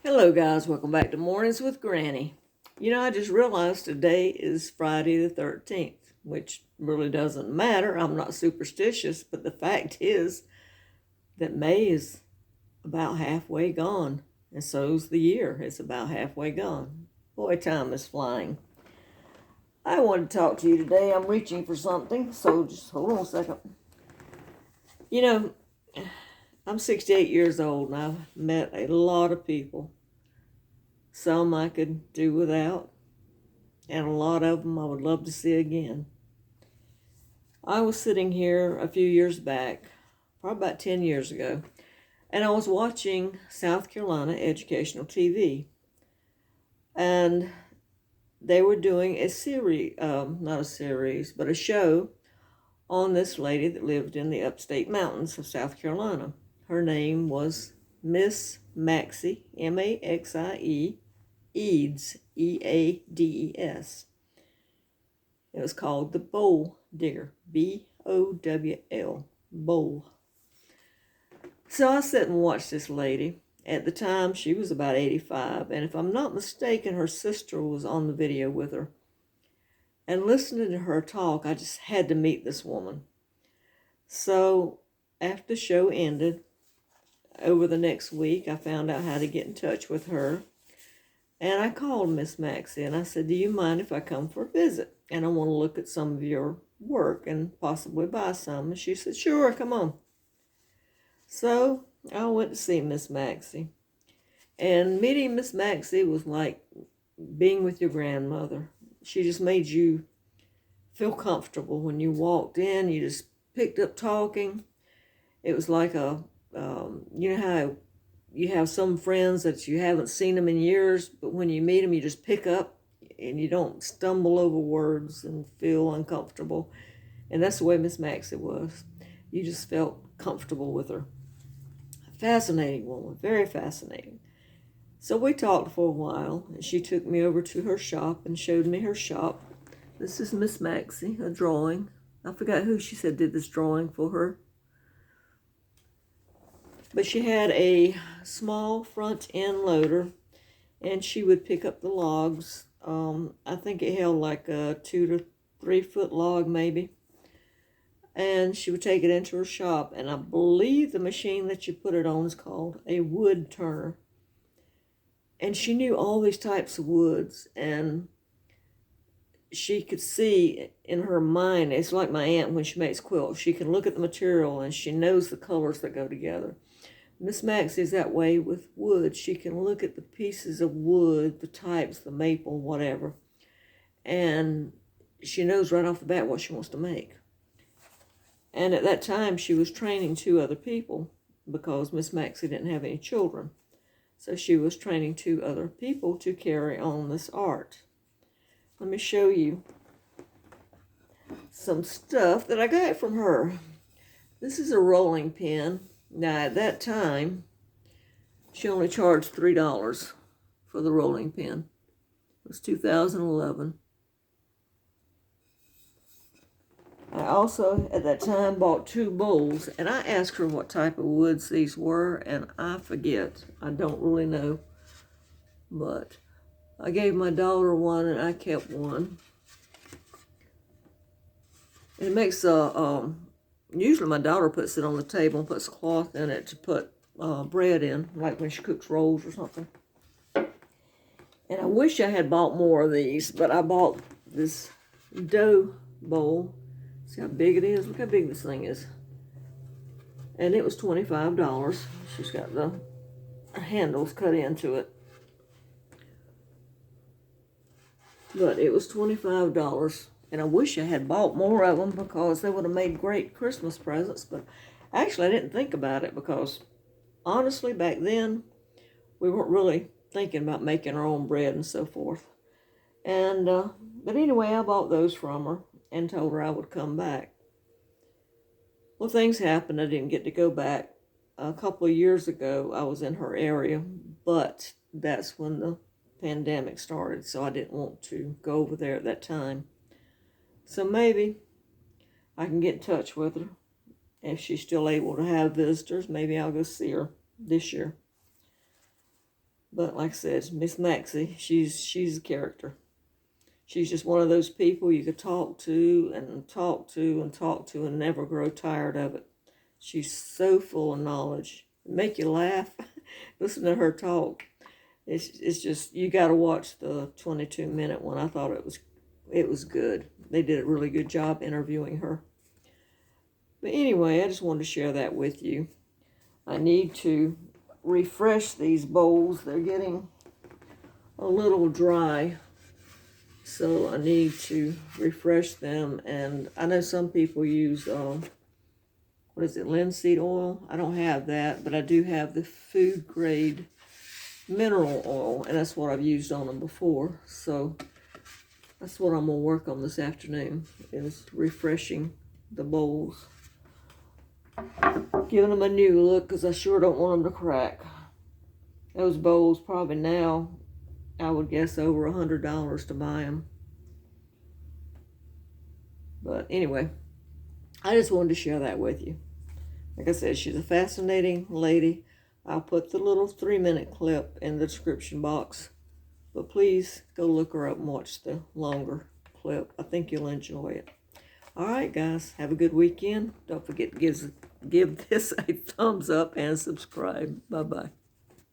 Hello guys, welcome back to Mornings with Granny. I just realized today is Friday the 13th, which really doesn't matter. I'm not superstitious, but the fact is that May is about halfway gone, and so's the year. It's about halfway gone. Boy, time is flying. I wanted to talk to you today. I'm reaching for something, so just hold on a second. I'm 68 years old, and I've met a lot of people. Some I could do without, and a lot of them I would love to see again. I was sitting here a few years back, probably about 10 years ago, and I was watching South Carolina educational TV. And they were doing a series, not a series, but a show on this lady that lived in the upstate mountains of South Carolina. Her name was Miss Maxie, Maxie, Eads, Eades. It was called the Bowl Digger, Bowl, Bowl. So I sat and watched this lady. At the time, she was about 85, and if I'm not mistaken, her sister was on the video with her. And listening to her talk, I just had to meet this woman. So after the show ended, over the next week, I found out how to get in touch with her. And I called Miss Maxie and I said, do you mind if I come for a visit? And I want to look at some of your work and possibly buy some. And she said, sure, come on. So I went to see Miss Maxie. And meeting Miss Maxie was like being with your grandmother. She just made you feel comfortable. When you walked in, you just picked up talking. It was like you know how you have some friends that you haven't seen them in years, but when you meet them, you just pick up and you don't stumble over words and feel uncomfortable. And that's the way Miss Maxie was. You just felt comfortable with her. A fascinating woman, very fascinating. So we talked for a while, and she took me over to her shop and showed me her shop. This is Miss Maxie, a drawing. I forgot who she said did this drawing for her. But she had a small front end loader, and she would pick up the logs. I think it held like a 2 to 3 foot log maybe. And she would take it into her shop, and I believe the machine that you put it on is called a wood turner. And she knew all these types of woods, and she could see in her mind, it's like my aunt when she makes quilts. She can look at the material and she knows the colors that go together. Miss Maxie is that way with wood. She can look at the pieces of wood, the types, the maple, whatever, and she knows right off the bat what she wants to make. And at that time, she was training 2 other people because Miss Maxie didn't have any children. So she was training 2 other people to carry on this art. Let me show you some stuff that I got from her. This is a rolling pin. Now, at that time, she only charged $3 for the rolling pin. It was 2011. I also, at that time, bought 2 bowls, and I asked her what type of woods these were, and I forget. I don't really know. But I gave my daughter one, and I kept one. It makes usually my daughter puts it on the table and puts cloth in it to put bread in, like when she cooks rolls or something. And I wish I had bought more of these, but I bought this dough bowl. See how big it is? Look how big this thing is. And it was $25. She's got the handles cut into it. But it was $25. And I wish I had bought more of them because they would have made great Christmas presents. But actually, I didn't think about it because, honestly, back then, we weren't really thinking about making our own bread and so forth. And but anyway, I bought those from her and told her I would come back. Well, things happened. I didn't get to go back. A couple of years ago, I was in her area, but that's when the pandemic started, so I didn't want to go over there at that time. So maybe I can get in touch with her. If she's still able to have visitors, maybe I'll go see her this year. But like I said, Miss Maxie, she's a character. She's just one of those people you could talk to and talk to and talk to and never grow tired of it. She's so full of knowledge. Make you laugh. Listen to her talk. It's just, you got to watch the 22-minute one. I thought it was good. They did a really good job interviewing her. But anyway, I just wanted to share that with you. I need to refresh these bowls. They're getting a little dry. So I need to refresh them. And I know some people use, what is it, linseed oil? I don't have that, but I do have the food grade mineral oil. And that's what I've used on them before. So that's what I'm going to work on this afternoon, is refreshing the bowls. Giving them a new look, because I sure don't want them to crack. Those bowls probably now, I would guess, over $100 to buy them. But anyway, I just wanted to share that with you. Like I said, she's a fascinating lady. I'll put the little 3-minute clip in the description box. But please go look her up and watch the longer clip. I think you'll enjoy it. All right, guys. Have a good weekend. Don't forget to give this a thumbs up and subscribe. Bye-bye.